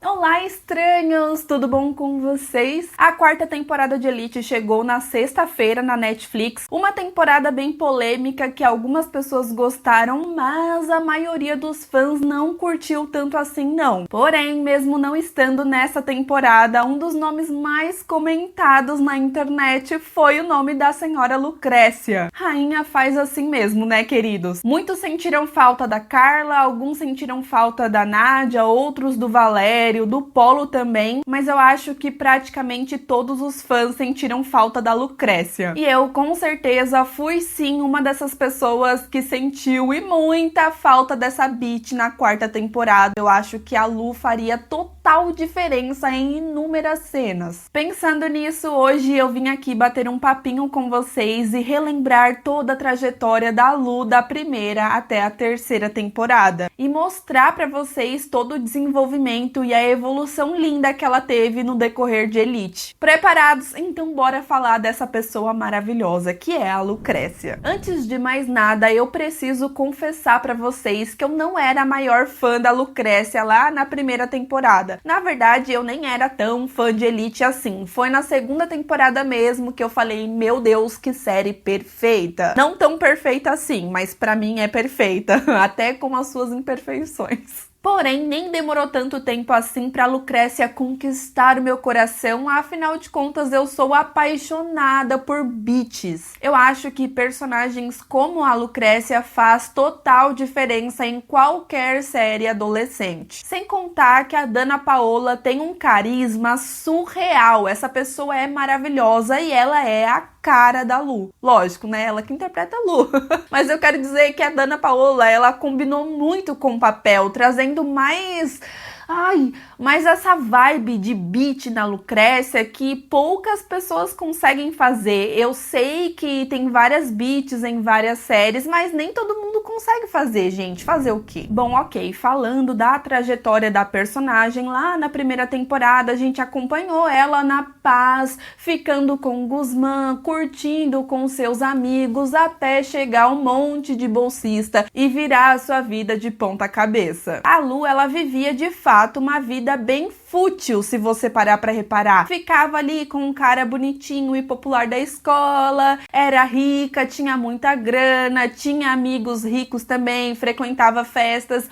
Olá, estranhos! Tudo bom com vocês? A quarta temporada de Elite chegou na sexta-feira na Netflix, uma temporada bem polêmica que algumas pessoas gostaram, mas a maioria dos fãs não curtiu tanto assim não. Porém, mesmo não estando nessa temporada, um dos nomes mais comentados na internet foi o nome da senhora Lucrécia. Rainha faz assim mesmo, né, queridos? Muitos sentiram falta da Carla, alguns sentiram falta da Nádia, outros do Valério, do Polo também, mas eu acho que praticamente todos os fãs sentiram falta da Lucrécia. E eu, com certeza, fui sim uma dessas pessoas que sentiu e muita falta dessa Beat na quarta temporada. Eu acho que a Lu faria total diferença em inúmeras cenas. Pensando nisso, hoje eu vim aqui bater um papinho com vocês e relembrar toda a trajetória da Lu da primeira até a terceira temporada e mostrar pra vocês todo o desenvolvimento e a evolução linda que ela teve no decorrer de Elite. Preparados? Então bora falar dessa pessoa maravilhosa que é a Lucrécia. Antes de mais nada, eu preciso confessar pra vocês que eu não era a maior fã da Lucrécia lá na primeira temporada. Na verdade, eu nem era tão fã de Elite assim. Foi na segunda temporada mesmo que eu falei, meu Deus, que série perfeita. Não tão perfeita assim, mas pra mim é perfeita, até com as suas imperfeições. Porém, nem demorou tanto tempo assim pra Lucrécia conquistar o meu coração, afinal de contas eu sou apaixonada por Beats. Eu acho que personagens como a Lucrécia faz total diferença em qualquer série adolescente. Sem contar que a Danna Paola tem um carisma surreal, essa pessoa é maravilhosa e ela é a cara da Lu. Lógico, né? Ela que interpreta a Lu. Mas eu quero dizer que a Danna Paola, ela combinou muito com o papel, trazendo mais essa vibe de Beat na Lucrécia que poucas pessoas conseguem fazer. Eu sei que tem várias Beats em várias séries, mas nem todo mundo consegue fazer, gente. Fazer o quê? Bom, ok, falando da trajetória da personagem, lá na primeira temporada a gente acompanhou ela na paz, ficando com o Guzmán, curtindo com seus amigos, até chegar um monte de bolsista e virar a sua vida de ponta cabeça. A Lu, ela vivia de fato uma vida bem fútil, se você parar pra reparar. Ficava ali com um cara bonitinho e popular da escola, era rica, tinha muita grana, tinha amigos ricos também, frequentava festas,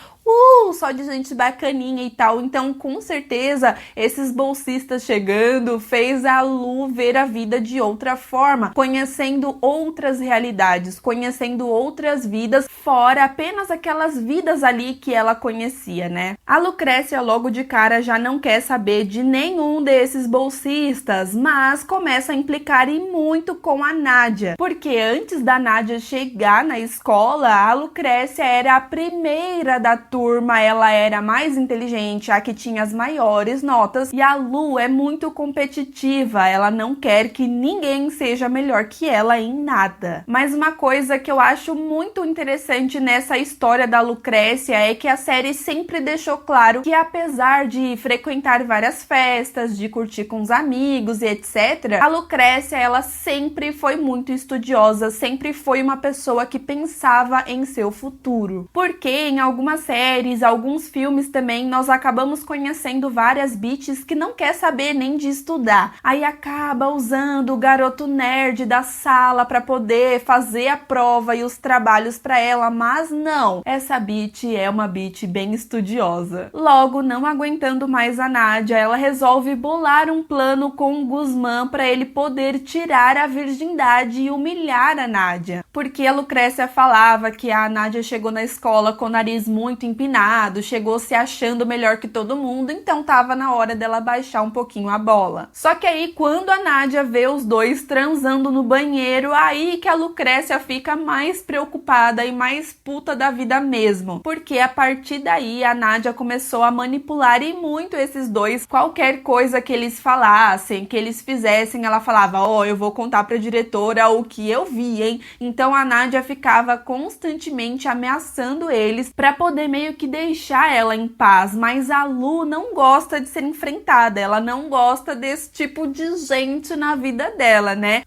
só de gente bacaninha e tal. Então, com certeza, esses bolsistas chegando fez a Lu ver a vida de outra forma, conhecendo outras realidades, conhecendo outras vidas, fora apenas aquelas vidas ali que ela conhecia, né? A Lucrécia, logo de cara, já não quer saber de nenhum desses bolsistas, mas começa a implicar e muito com a Nádia, porque antes da Nádia chegar na escola, a Lucrécia era a primeira da turma, ela era a mais inteligente, a que tinha as maiores notas, e a Lu é muito competitiva, ela não quer que ninguém seja melhor que ela em nada. Mas uma coisa que eu acho muito interessante nessa história da Lucrécia é que a série sempre deixou claro que, apesar de frequentar várias festas, de curtir com os amigos e etc., a Lucrécia, ela sempre foi muito estudiosa, sempre foi uma pessoa que pensava em seu futuro. Porque em algumas séries, alguns filmes também, nós acabamos conhecendo várias Beats que não quer saber nem de estudar. Aí acaba usando o garoto nerd da sala para poder fazer a prova e os trabalhos para ela, mas não, essa Beat é uma Beat bem estudiosa. Logo, não aguentando mais a Nádia, ela resolve bolar um plano com o Guzmán para ele poder tirar a virgindade e humilhar a Nádia. Porque a Lucrécia falava que a Nádia chegou na escola com o nariz muito empinado, chegou se achando melhor que todo mundo, então tava na hora dela baixar um pouquinho a bola. Só que aí, quando a Nádia vê os dois transando no banheiro, aí que a Lucrécia fica mais preocupada e mais puta da vida mesmo. Porque a partir daí, a Nádia começou a manipular e muito esses dois. Qualquer coisa que eles falassem, que eles fizessem, ela falava, eu vou contar pra diretora o que eu vi, hein? Então a Nádia ficava constantemente ameaçando eles pra poder meio que deixar ela em paz, mas a Lu não gosta de ser enfrentada, ela não gosta desse tipo de gente na vida dela, né?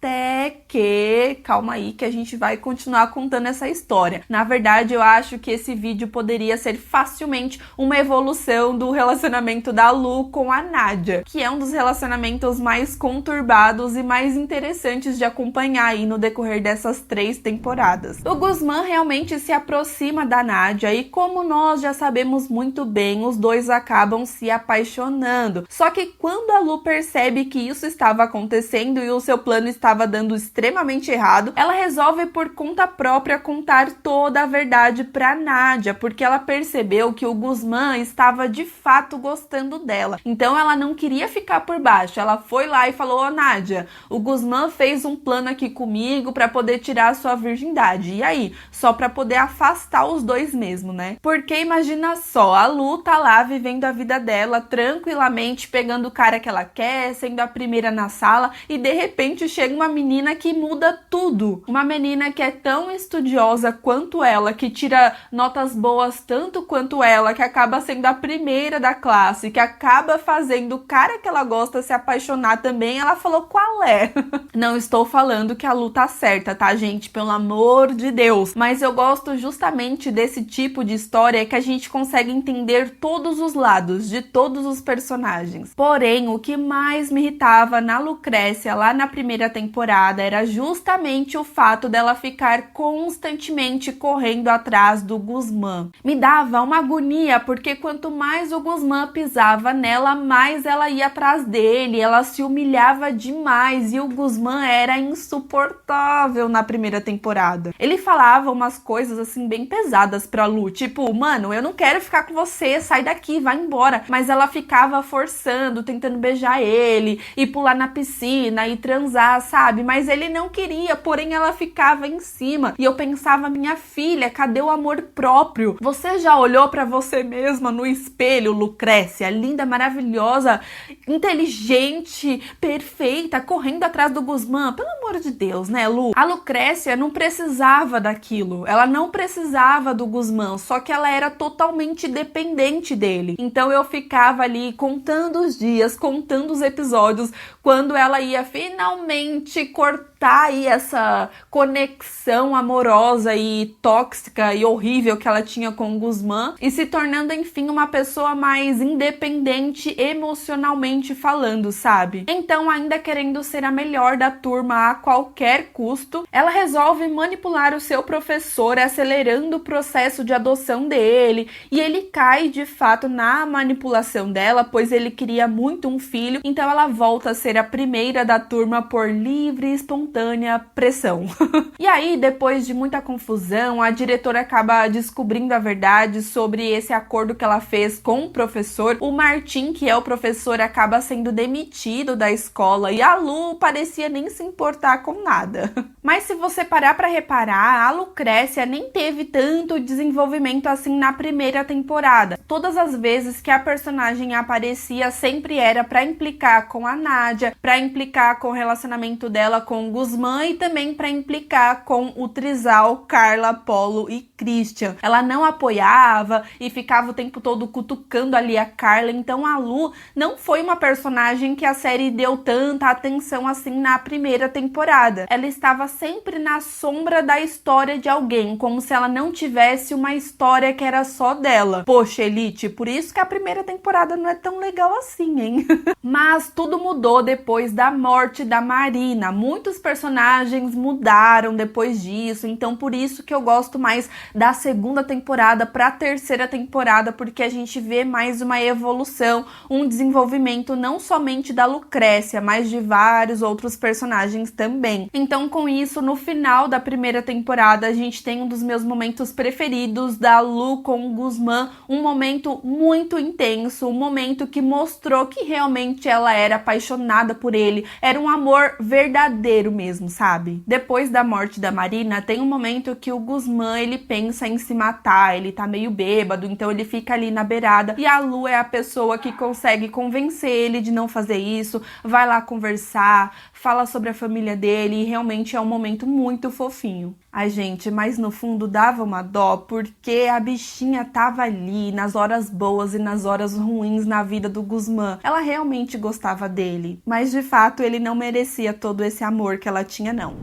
até que... Calma aí que a gente vai continuar contando essa história. Na verdade, eu acho que esse vídeo poderia ser facilmente uma evolução do relacionamento da Lu com a Nádia, que é um dos relacionamentos mais conturbados e mais interessantes de acompanhar aí no decorrer dessas 3 temporadas. O Guzmán realmente se aproxima da Nádia e, como nós já sabemos muito bem, os dois acabam se apaixonando. Só que quando a Lu percebe que isso estava acontecendo e o seu plano estava dando extremamente errado, ela resolve por conta própria contar toda a verdade pra Nádia, porque ela percebeu que o Guzmán estava de fato gostando dela. Então ela não queria ficar por baixo, ela foi lá e falou: ô Nádia, o Guzmán fez um plano aqui comigo pra poder tirar a sua virgindade. E aí? Só pra poder afastar os dois mesmo, né? Porque imagina só, a Lu tá lá vivendo a vida dela tranquilamente, pegando o cara que ela quer, sendo a primeira na sala, e de repente chega uma menina que muda tudo. Uma menina que é tão estudiosa quanto ela, que tira notas boas tanto quanto ela, que acaba sendo a primeira da classe, que acaba fazendo o cara que ela gosta se apaixonar também. Ela falou: qual é? Não estou falando que a Lu tá certa, tá, gente? Pelo amor de Deus. Mas eu gosto justamente desse tipo de história que a gente consegue entender todos os lados de todos os personagens. Porém, o que mais me irritava na Lucrécia lá na primeira temporada era justamente o fato dela ficar constantemente correndo atrás do Guzmán. Me dava uma agonia, porque quanto mais o Guzmán pisava nela, mais ela ia atrás dele, ela se humilhava demais e o Guzmán era insuportável na primeira temporada. Ele falava umas coisas assim bem pesadas pra Lu, tipo: mano, eu não quero ficar com você, sai daqui, vai embora. Mas ela ficava forçando, tentando beijar ele e pular na piscina e transar, sabe? Mas ele não queria, porém ela ficava em cima. E eu pensava: minha filha, cadê o amor próprio? Você já olhou pra você mesma no espelho, Lucrécia? Linda, maravilhosa, inteligente, perfeita, correndo atrás do Guzmán? Pelo amor de Deus, né, Lu? A Lucrécia não precisava daquilo. Ela não precisava do Guzmán, só que ela era totalmente dependente dele. Então eu ficava ali contando os dias, contando os episódios, quando ela ia finalmente cortar aí essa conexão amorosa e tóxica e horrível que ela tinha com o Guzmán e se tornando, enfim, uma pessoa mais independente emocionalmente falando, sabe? Então, ainda querendo ser a melhor da turma a qualquer custo, ela resolve manipular o seu professor, acelerando o processo de adoção dele, e ele cai de fato na manipulação dela, pois ele queria muito um filho. Então ela volta a ser a primeira da turma por livre e espontânea pressão. E aí, depois de muita confusão, a diretora acaba descobrindo a verdade sobre esse acordo que ela fez com o professor. O Martim, que é o professor, acaba sendo demitido da escola e a Lu parecia nem se importar com nada. Mas se você parar pra reparar, a Lucrécia nem teve tanto desenvolvimento assim na primeira temporada. Todas as vezes que a personagem aparecia, sempre era pra implicar com a Nádia, pra implicar com o relacionamento dela com o Guzmán e também pra implicar com o trisal Carla, Polo e Christian. Ela não apoiava e ficava o tempo todo cutucando ali a Carla. Então a Lu não foi uma personagem que a série deu tanta atenção assim na primeira temporada. Ela estava sempre na sombra da história de alguém, como se ela não tivesse uma história que era só dela. Poxa, Elite, por isso que a primeira temporada não é tão legal assim, hein? Mas tudo mudou depois da morte da Marina. Muitos personagens mudaram depois disso, então por isso que eu gosto mais da segunda temporada pra terceira temporada, porque a gente vê mais uma evolução, um desenvolvimento não somente da Lucrécia, mas de vários outros personagens também. Então, com isso, no final da primeira temporada, a gente tem um dos meus momentos preferidos da Lu com o Guzmán, um momento muito intenso, um momento que mostrou que realmente ela era apaixonada por ele, era um amor verdadeiro mesmo, sabe? Depois da morte da Marina, tem um momento que o Guzmán, ele pensa em se matar, ele tá meio bêbado, então ele fica ali na beirada, e a Lu é a pessoa que consegue convencer ele de não fazer isso, vai lá conversar, fala sobre a família dele, e realmente é um momento muito fofinho. Ai, gente, mas no fundo dava uma dó, porque a bichinha tava ali nas horas boas e nas horas ruins na vida do Guzmán. Ela realmente gostava dele, mas de fato ele não merecia todo todo esse amor que ela tinha, não.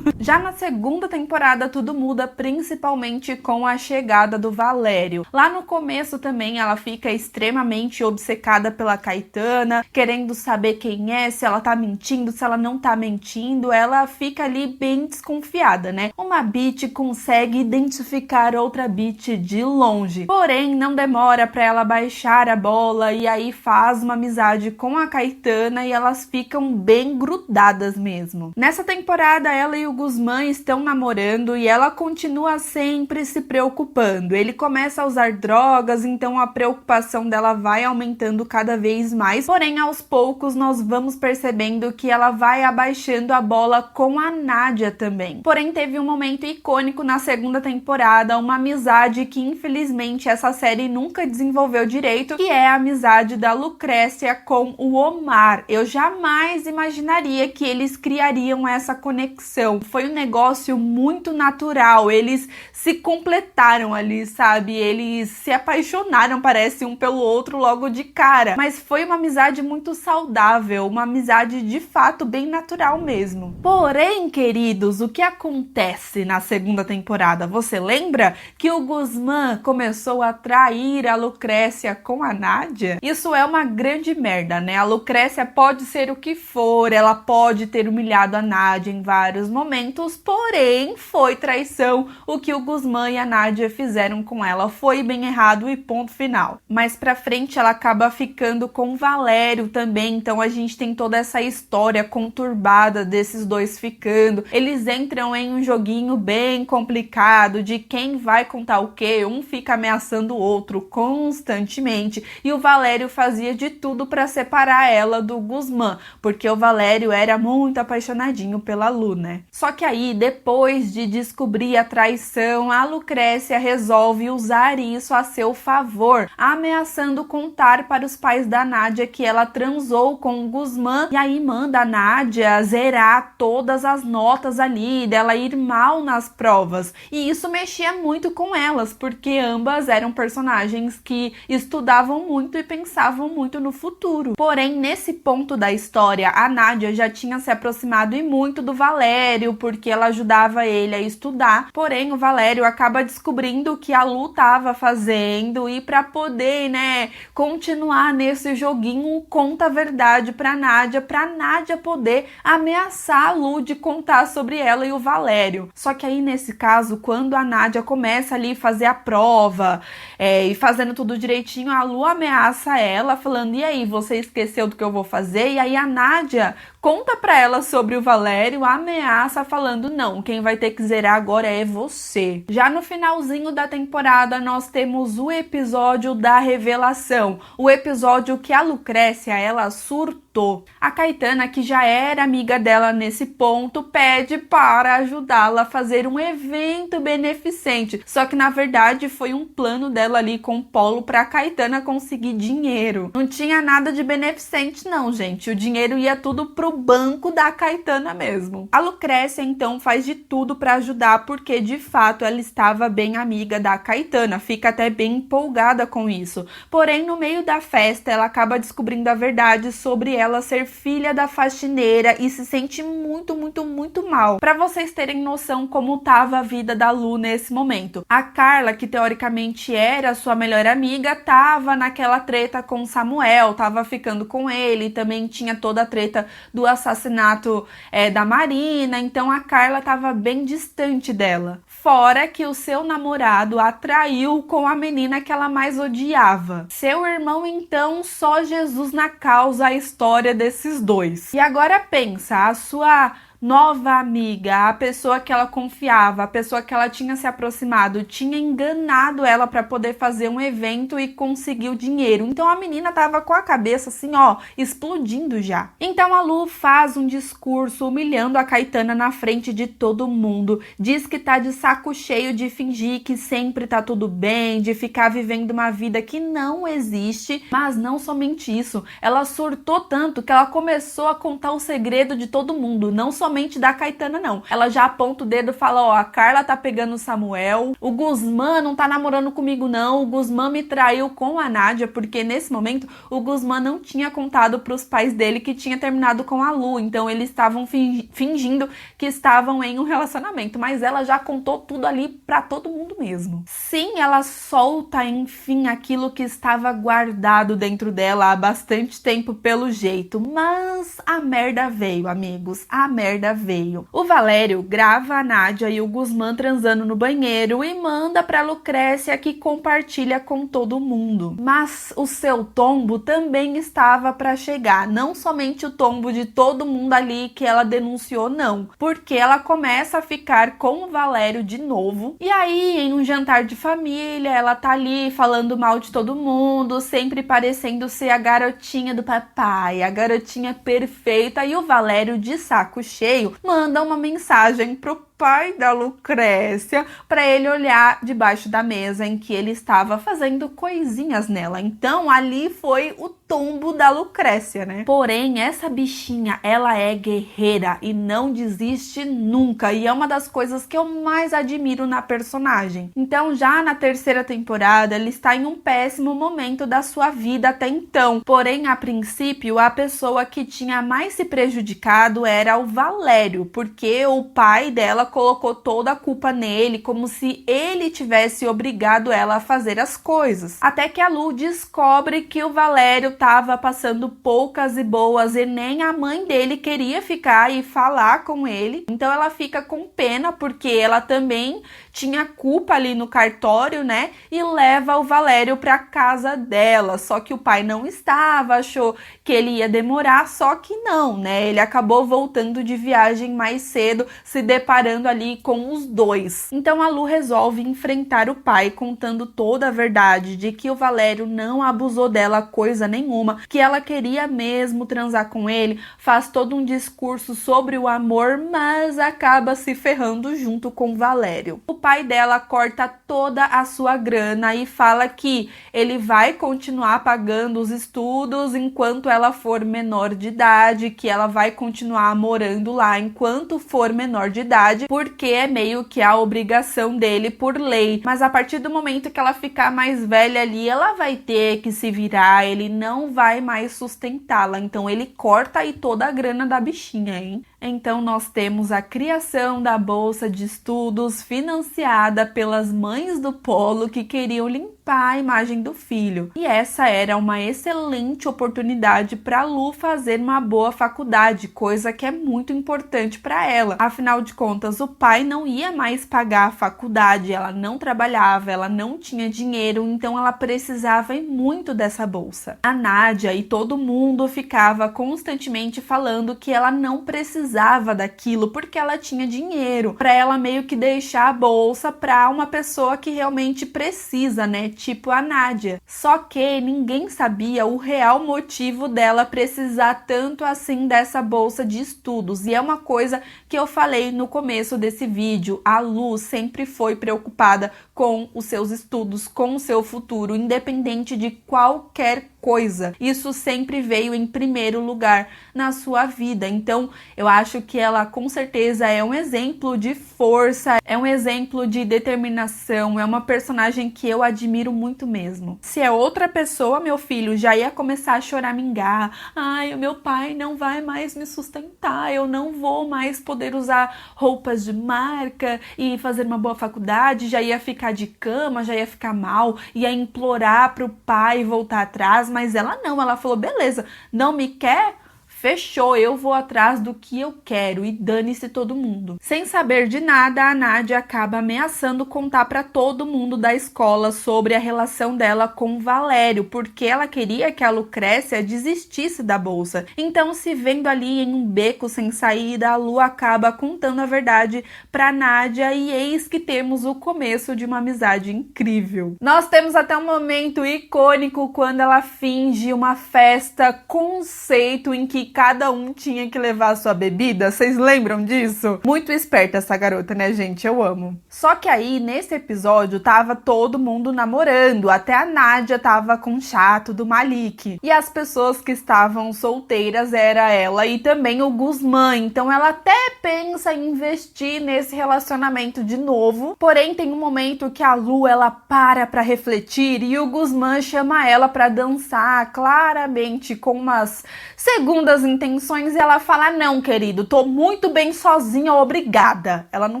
Já na segunda temporada, tudo muda, principalmente com a chegada do Valério. Lá no começo também, ela fica extremamente obcecada pela Caetana, querendo saber quem é, se ela tá mentindo, se ela não tá mentindo. Ela fica ali bem desconfiada, né? Uma bitch consegue identificar outra bitch de longe. Porém, não demora pra ela baixar a bola e aí faz uma amizade com a Caetana e elas ficam bem grudadas mesmo. Nessa temporada, ela e o Guzmán estão namorando e ela continua sempre se preocupando. Ele começa a usar drogas, então a preocupação dela vai aumentando cada vez mais. Porém, aos poucos, nós vamos percebendo que ela vai abaixando a bola com a Nádia também. Porém, teve um momento icônico na segunda temporada, uma amizade que infelizmente essa série nunca desenvolveu direito, que é a amizade da Lucrécia com o Omar. Eu jamais imaginaria que eles criariam essa conexão. Foi um negócio muito natural, eles se completaram ali, sabe? Eles se apaixonaram, parece, um pelo outro logo de cara. Mas foi uma amizade muito saudável, uma amizade de fato bem natural mesmo. Porém, queridos, o que acontece na segunda temporada? Você lembra que o Guzmán começou a trair a Lucrécia com a Nádia? Isso é uma grande merda, né? A Lucrécia pode ser o que for, ela pode ter humilhado a Nádia em vários momentos, porém foi traição. O que o Guzmán e a Nádia fizeram com ela foi bem errado e ponto final. Mais pra frente ela acaba ficando com o Valério também, então a gente tem toda essa história conturbada desses dois ficando. Eles entram em um joguinho bem complicado de quem vai contar o quê, um fica ameaçando o outro constantemente e o Valério fazia de tudo pra separar ela do Guzmán, porque o Valério era muito apaixonadinho pela Lu, né? Só que aí, depois de descobrir a traição, a Lucrécia resolve usar isso a seu favor, ameaçando contar para os pais da Nádia que ela transou com o Guzmán e aí manda a Nádia zerar todas as notas ali, dela ir mal nas provas. E isso mexia muito com elas, porque ambas eram personagens que estudavam muito e pensavam muito no futuro. Porém, nesse ponto da história, a Nádia já tinha se aproximado e muito do Valério, porque ela ajudava ele a estudar. Porém, o Valério acaba descobrindo o que a Lu tava fazendo e para poder, né, continuar nesse joguinho, conta a verdade pra Nádia poder ameaçar a Lu de contar sobre ela e o Valério. Só que aí, nesse caso, quando a Nádia começa ali fazer a prova e fazendo tudo direitinho, a Lu ameaça ela, falando, e aí, você esqueceu do que eu vou fazer? E aí a Nádia conta pra ela sobre o Valério, ameaça falando, não, quem vai ter que zerar agora é você. Já no finalzinho da temporada, nós temos o episódio da revelação, o episódio que a Lucrécia, ela surtou. A Caetana, que já era amiga dela nesse ponto, pede para ajudá-la a fazer um evento beneficente, só que na verdade foi um plano dela ali com o Polo pra a Caetana conseguir dinheiro. Não tinha nada de beneficente não, gente, o dinheiro ia tudo pro banco da Caetana mesmo. A Lucrécia então faz de tudo para ajudar, porque de fato ela estava bem amiga da Caetana, fica até bem empolgada com isso. Porém, no meio da festa, ela acaba descobrindo a verdade sobre ela ser filha da faxineira e se sente muito, muito, muito mal. Para vocês terem noção como tava a vida da Lu nesse momento. A Carla, que teoricamente era sua melhor amiga, tava naquela treta com o Samuel, tava ficando com ele, também tinha toda a treta do assassinato da Marina, então a Carla estava bem distante dela. Fora que o seu namorado a traiu com a menina que ela mais odiava. Seu irmão, então, só Jesus na causa a história desses dois. E agora pensa, a sua nova amiga, a pessoa que ela confiava, a pessoa que ela tinha se aproximado, tinha enganado ela para poder fazer um evento e conseguir o dinheiro. Então a menina tava com a cabeça assim, ó, explodindo já. Então a Lu faz um discurso humilhando a Caetana na frente de todo mundo, diz que tá de saco cheio de fingir que sempre tá tudo bem, de ficar vivendo uma vida que não existe, mas não somente isso, ela surtou tanto que ela começou a contar o segredo de todo mundo, não somente principalmente da Caetana não. Ela já aponta o dedo e fala, ó, a Carla tá pegando o Samuel, o Guzmán não tá namorando comigo não, o Guzmán me traiu com a Nádia, porque nesse momento o Guzmán não tinha contado pros pais dele que tinha terminado com a Lu, então eles estavam fingindo que estavam em um relacionamento, mas ela já contou tudo ali pra todo mundo mesmo. Sim, ela solta, enfim, aquilo que estava guardado dentro dela há bastante tempo pelo jeito, mas a merda veio, amigos, a merda veio. O Valério grava a Nádia e o Guzmán transando no banheiro e manda pra Lucrécia, que compartilha com todo mundo. Mas o seu tombo também estava pra chegar, não somente o tombo de todo mundo ali que ela denunciou, não, porque ela começa a ficar com o Valério de novo, e aí em um jantar de família, ela tá ali falando mal de todo mundo, sempre parecendo ser a garotinha do papai, a garotinha perfeita, e o Valério, de saco cheio, manda uma mensagem pro pai da Lucrécia para ele olhar debaixo da mesa em que ele estava fazendo coisinhas nela. Então ali foi o tombo da Lucrécia, né? Porém, essa bichinha, ela é guerreira e não desiste nunca, e é uma das coisas que eu mais admiro na personagem. Então, já na terceira temporada, ela está em um péssimo momento da sua vida até então. Porém, a princípio, a pessoa que tinha mais se prejudicado era o Valério, porque o pai dela colocou toda a culpa nele, como se ele tivesse obrigado ela a fazer as coisas. Até que a Lu descobre que o Valério estava passando poucas e boas e nem a mãe dele queria ficar e falar com ele. Então ela fica com pena, porque ela também tinha culpa ali no cartório, né? E leva o Valério para casa dela. Só que o pai não estava, achou que ele ia demorar, só que não, né? Ele acabou voltando de viagem mais cedo, se deparando ali com os dois. Então a Lu resolve enfrentar o pai, contando toda a verdade de que o Valério não abusou dela coisa nenhuma, que ela queria mesmo transar com ele, faz todo um discurso sobre o amor, mas acaba se ferrando junto com o Valério. O pai dela corta toda a sua grana e fala que ele vai continuar pagando os estudos enquanto ela for menor de idade, que ela vai continuar morando lá enquanto for menor de idade, porque é meio que a obrigação dele por lei. Mas a partir do momento que ela ficar mais velha ali, ela vai ter que se virar, ele não vai mais sustentá-la. Então ele corta aí toda a grana da bichinha, hein? Então nós temos a criação da bolsa de estudos financiada pelas mães do Polo, que queriam limpar a imagem do filho. E essa era uma excelente oportunidade para Lu fazer uma boa faculdade, coisa que é muito importante para ela. Afinal de contas, o pai não ia mais pagar a faculdade, ela não trabalhava, ela não tinha dinheiro, então ela precisava muito dessa bolsa. A Nádia e todo mundo ficava constantemente falando que ela não precisava daquilo porque ela tinha dinheiro, para ela meio que deixar a bolsa para uma pessoa que realmente precisa, né? Tipo a Nádia. Só que ninguém sabia o real motivo dela precisar tanto assim dessa bolsa de estudos. E é uma coisa que eu falei no começo desse vídeo. A Lu sempre foi preocupada com os seus estudos, com o seu futuro, independente de qualquer coisa. Isso sempre veio em primeiro lugar na sua vida. Então, eu acho que ela com certeza é um exemplo de força, é um exemplo de determinação, é uma personagem que eu admiro muito mesmo. Se é outra pessoa, meu filho, já ia começar a choramingar. Ai, o meu pai não vai mais me sustentar, eu não vou mais poder usar roupas de marca e fazer uma boa faculdade, já ia ficar de cama, já ia ficar mal, ia implorar pro pai voltar atrás, mas ela não, ela falou, beleza, não me quer? Fechou, eu vou atrás do que eu quero e dane-se todo mundo. Sem saber de nada, a Nádia acaba ameaçando contar para todo mundo da escola sobre a relação dela com o Valério, porque ela queria que a Lucrécia desistisse da bolsa. Então, se vendo ali em um beco sem saída, a Lu acaba contando a verdade para Nádia e eis que temos o começo de uma amizade incrível. Nós temos até um momento icônico quando ela finge uma festa conceito em que cada um tinha que levar a sua bebida. Vocês lembram disso? Muito esperta essa garota, né, gente? Eu amo. Só que aí, nesse episódio, tava todo mundo namorando. Até a Nádia tava com o chato do Malik. E as pessoas que estavam solteiras era ela e também o Guzmán. Então ela até pensa em investir nesse relacionamento de novo. Porém, tem um momento que a Lu, ela para refletir e o Guzmán chama ela pra dançar, claramente com umas segundas intenções, e ela fala: não, querido, tô muito bem sozinha, obrigada. Ela não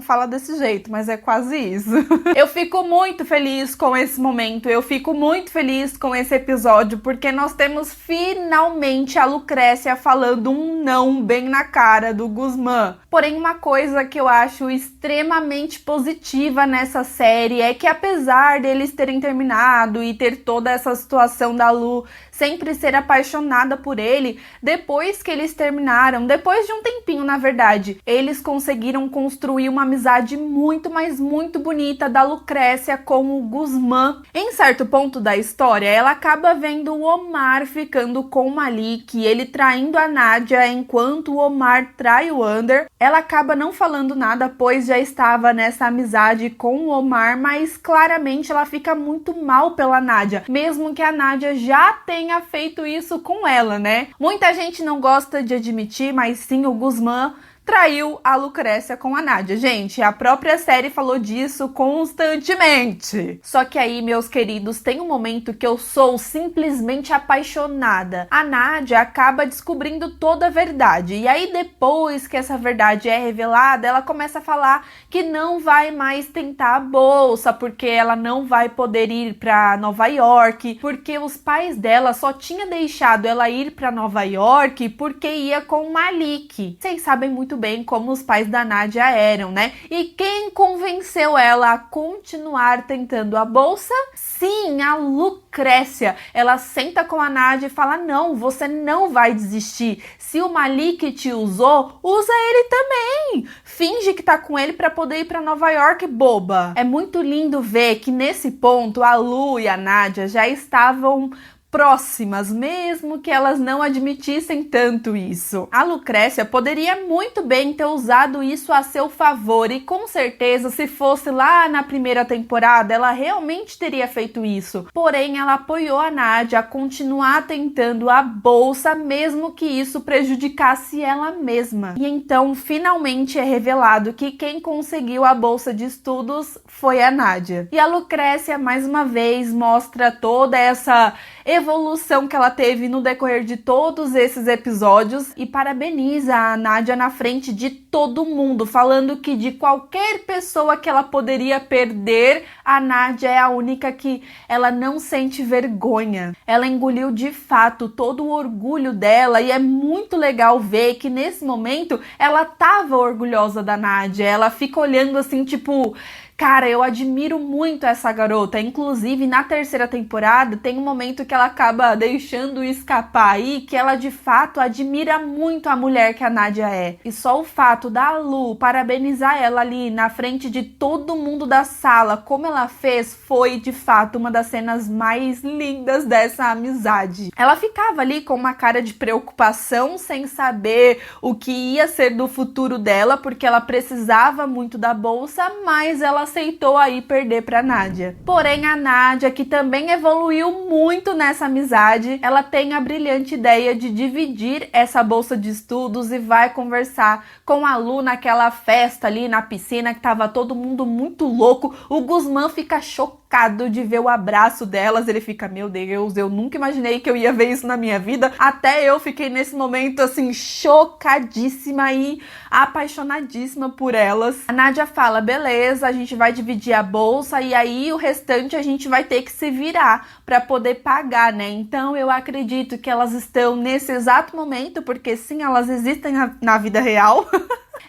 fala desse jeito, mas é quase isso. Eu fico muito feliz com esse momento, eu fico muito feliz com esse episódio, porque nós temos finalmente a Lucrécia falando um não bem na cara do Guzmán. Porém, uma coisa que eu acho extremamente positiva nessa série é que, apesar deles terem terminado e ter toda essa situação da Lu sempre ser apaixonada por ele, depois que eles terminaram, depois de um tempinho, na verdade, eles conseguiram construir uma amizade muito, mas muito bonita da Lucrécia com o Guzmán. Em certo ponto da história, ela acaba vendo o Omar ficando com o Malik, ele traindo a Nádia enquanto o Omar trai o Ander. Ela acaba não falando nada, pois já estava nessa amizade com o Omar, mas claramente ela fica muito mal pela Nádia, mesmo que a Nádia já tenha feito isso com ela, né? Muita gente não gosta de admitir, mas sim, o Guzmán traiu a Lucrécia com a Nádia. Gente, a própria série falou disso constantemente. Só que aí, meus queridos, tem um momento que eu sou simplesmente apaixonada. A Nádia acaba descobrindo toda a verdade. E aí, depois que essa verdade é revelada, ela começa a falar que não vai mais tentar a bolsa, porque ela não vai poder ir para Nova York, porque os pais dela só tinham deixado ela ir para Nova York porque ia com o Malik. Vocês sabem muito bem como os pais da Nádia eram, né? E quem convenceu ela a continuar tentando a bolsa? Sim, a Lucrécia. Ela senta com a Nádia e fala: não, você não vai desistir. Se o Malik te usou, usa ele também. Finge que tá com ele pra poder ir pra Nova York, boba. É muito lindo ver que nesse ponto a Lu e a Nádia já estavam próximas, mesmo que elas não admitissem tanto isso. A Lucrécia poderia muito bem ter usado isso a seu favor, e com certeza, se fosse lá na primeira temporada, ela realmente teria feito isso. Porém, ela apoiou a Nádia a continuar tentando a bolsa, mesmo que isso prejudicasse ela mesma. E então, finalmente é revelado que quem conseguiu a bolsa de estudos foi a Nádia. E a Lucrécia, mais uma vez, mostra toda essa evolução que ela teve no decorrer de todos esses episódios e parabeniza a Nádia na frente de todo mundo, falando que de qualquer pessoa que ela poderia perder, a Nádia é a única que ela não sente vergonha. Ela engoliu de fato todo o orgulho dela, e é muito legal ver que nesse momento ela tava orgulhosa da Nádia. Ela fica olhando assim, tipo: cara, eu admiro muito essa garota. Inclusive, na terceira temporada, tem um momento que ela acaba deixando escapar aí, que ela de fato admira muito a mulher que a Nádia é. E só o fato da Lu parabenizar ela ali na frente de todo mundo da sala, como ela fez, foi de fato uma das cenas mais lindas dessa amizade. Ela ficava ali com uma cara de preocupação, sem saber o que ia ser do futuro dela, porque ela precisava muito da bolsa, mas ela aceitou aí perder pra Nádia. Porém, a Nádia, que também evoluiu muito nessa amizade, ela tem a brilhante ideia de dividir essa bolsa de estudos e vai conversar com a Lu naquela festa ali na piscina, que tava todo mundo muito louco. O Guzmán fica chocado de ver o abraço delas, ele fica: meu Deus, eu nunca imaginei que eu ia ver isso na minha vida. Até eu fiquei nesse momento assim, chocadíssima e apaixonadíssima por elas. A Nádia fala: beleza, a gente vai dividir a bolsa e aí o restante a gente vai ter que se virar para poder pagar, né? Então eu acredito que elas estão nesse exato momento, porque sim, elas existem na vida real.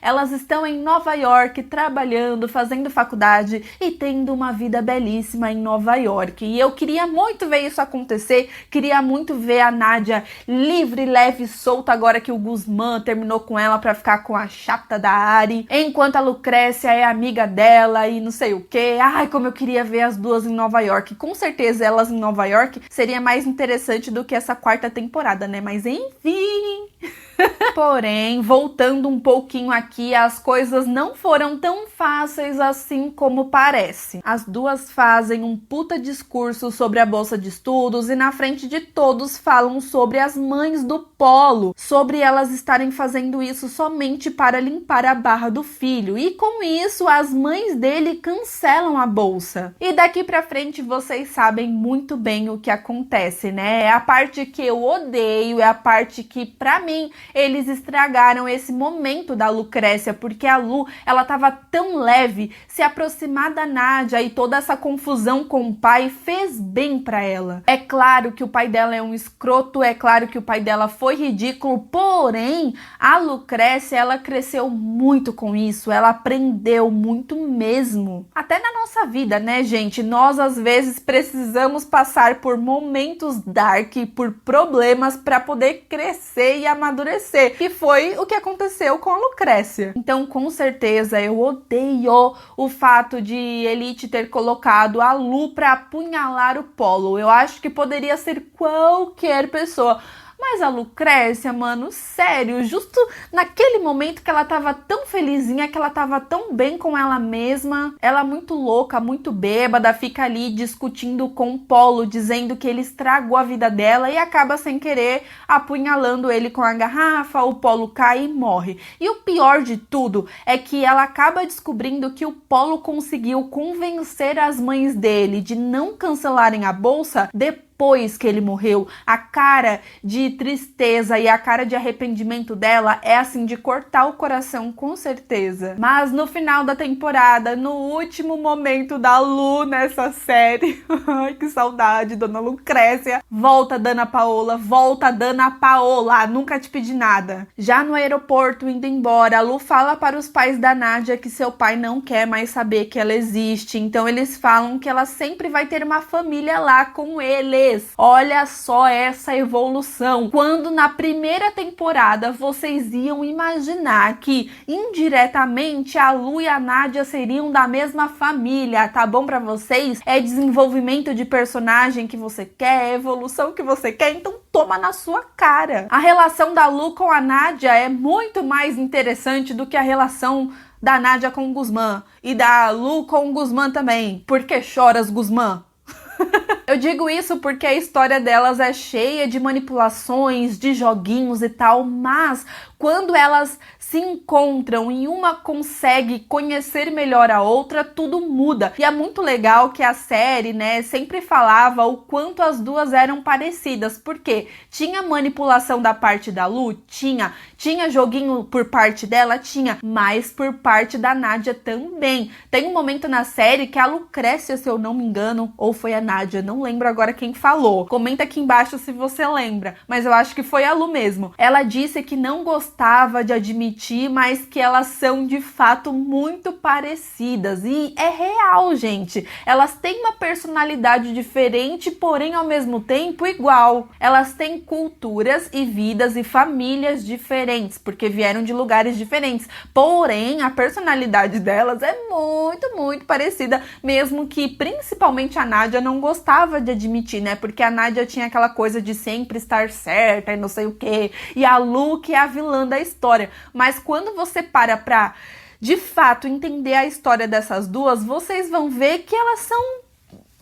Elas estão em Nova York, trabalhando, fazendo faculdade e tendo uma vida belíssima em Nova York. E eu queria muito ver isso acontecer, queria muito ver a Nádia livre, leve, solta, agora que o Guzmán terminou com ela pra ficar com a chata da Ari, enquanto a Lucrécia é amiga dela e não sei o que. Ai, como eu queria ver as duas em Nova York. Com certeza elas em Nova York seria mais interessante do que essa quarta temporada, né? Mas enfim... Porém, voltando um pouquinho aqui, as coisas não foram tão fáceis assim como parece. As duas fazem um puta discurso sobre a bolsa de estudos e na frente de todos falam sobre as mães do Polo, sobre elas estarem fazendo isso somente para limpar a barra do filho. E com isso, as mães dele cancelam a bolsa. E daqui pra frente, vocês sabem muito bem o que acontece, né? É a parte que eu odeio, é a parte que, pra mim, eles estragaram esse momento da Lucrécia, porque a Lu, ela tava tão leve, se aproximar da Nádia e toda essa confusão com o pai fez bem pra ela. É claro que o pai dela é um escroto, é claro que o pai dela foi ridículo, porém, a Lucrécia, ela cresceu muito com isso, ela aprendeu muito mesmo. Até na nossa vida, né, gente? Nós, às vezes, precisamos passar por momentos dark, por problemas pra poder crescer e amadurecer. Que foi o que aconteceu com a Lucrécia. Então, com certeza, eu odeio o fato de Elite ter colocado a Lu pra apunhalar o Polo. Eu acho que poderia ser qualquer pessoa. Mas a Lucrécia, mano, sério, justo naquele momento que ela tava tão felizinha, que ela tava tão bem com ela mesma, ela muito louca, muito bêbada, fica ali discutindo com o Polo, dizendo que ele estragou a vida dela e acaba sem querer apunhalando ele com a garrafa, o Polo cai e morre. E o pior de tudo é que ela acaba descobrindo que o Polo conseguiu convencer as mães dele de não cancelarem a bolsa depois que ele morreu. A cara de tristeza e a cara de arrependimento dela é assim de cortar o coração, com certeza. Mas no final da temporada, no último momento da Lu nessa série, ai que saudade, Dona Lucrécia, volta Dana Paola, volta Dana Paola, nunca te pedi nada. Já no aeroporto, indo embora, a Lu fala para os pais da Nádia que seu pai não quer mais saber que ela existe, então eles falam que ela sempre vai ter uma família lá com ele. Olha só essa evolução. Quando na primeira temporada vocês iam imaginar que indiretamente a Lu e a Nádia seriam da mesma família, tá bom pra vocês? É desenvolvimento de personagem que você quer, é evolução que você quer, então toma na sua cara. A relação da Lu com a Nádia é muito mais interessante do que a relação da Nádia com o Guzmán e da Lu com o Guzmán também. Por que choras, Guzmán? Eu digo isso porque a história delas é cheia de manipulações, de joguinhos e tal, mas quando elas se encontram e uma consegue conhecer melhor a outra, tudo muda. E é muito legal que a série, né, sempre falava o quanto as duas eram parecidas, porque tinha manipulação da parte da Lu? Tinha joguinho por parte dela? Tinha, mas por parte da Nádia também. Tem um momento na série que a Lucrécia, se eu não me engano, ou foi a Nádia, não lembro agora quem falou. Comenta aqui embaixo se você lembra, mas eu acho que foi a Lu mesmo. Ela disse que não gostava de admitir, mas que elas são de fato muito parecidas. E é real, gente. Elas têm uma personalidade diferente, porém ao mesmo tempo igual. Elas têm culturas e vidas e famílias diferentes, porque vieram de lugares diferentes. Porém, a personalidade delas é muito, muito parecida, mesmo que principalmente a Nádia não gostava de admitir, né? Porque a Nádia tinha aquela coisa de sempre estar certa e não sei o quê. E a Lu, que é a vilã da história. Mas quando você para pra, de fato, entender a história dessas duas, vocês vão ver que elas são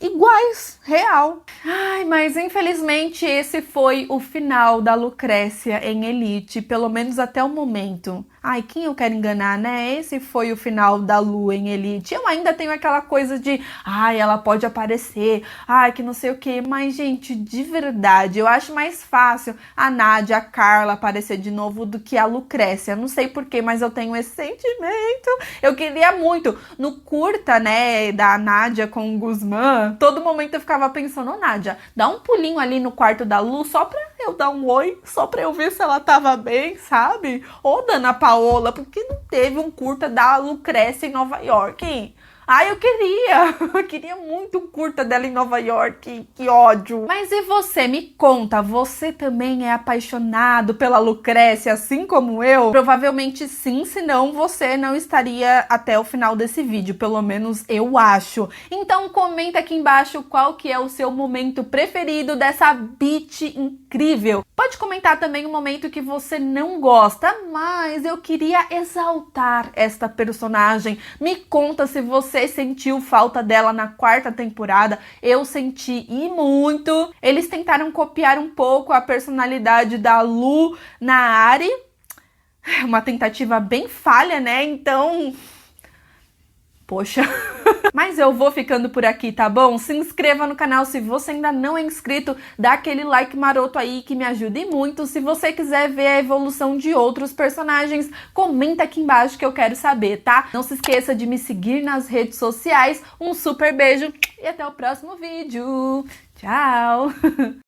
iguais, real. Ai, mas infelizmente esse foi o final da Lucrécia em Elite, pelo menos até o momento. Ai, quem eu quero enganar, né? Esse foi o final da Lu em Elite. Eu ainda tenho aquela coisa de, ai, ela pode aparecer, ai, que não sei o que. Mas, gente, de verdade, eu acho mais fácil a Nádia, a Carla aparecer de novo do que a Lucrécia. Não sei porquê, mas eu tenho esse sentimento. Eu queria muito. No curta, né, da Nádia com o Guzmán, todo momento eu ficava pensando, ô Nádia, dá um pulinho ali no quarto da Lu só pra eu dar um oi, só pra eu ver se ela tava bem, sabe? Ô, Dana Paola, por que não teve um curta da Lucrécia em Nova York, hein? Ai, eu queria muito um curta dela em Nova York, que ódio. Mas e você, me conta, você também é apaixonado pela Lucrécia, assim como eu? Provavelmente sim, senão você não estaria até o final desse vídeo, pelo menos eu acho. Então comenta aqui embaixo qual que é o seu momento preferido dessa beat incrível incrível. Pode comentar também um momento que você não gosta, mas eu queria exaltar esta personagem. Me conta se você sentiu falta dela na quarta temporada. Eu senti e muito. Eles tentaram copiar um pouco a personalidade da Lu na Ari. Uma tentativa bem falha, né? Então... poxa... Mas eu vou ficando por aqui, tá bom? Se inscreva no canal se você ainda não é inscrito, dá aquele like maroto aí que me ajude muito. Se você quiser ver a evolução de outros personagens, comenta aqui embaixo que eu quero saber, tá? Não se esqueça de me seguir nas redes sociais. Um super beijo e até o próximo vídeo. Tchau!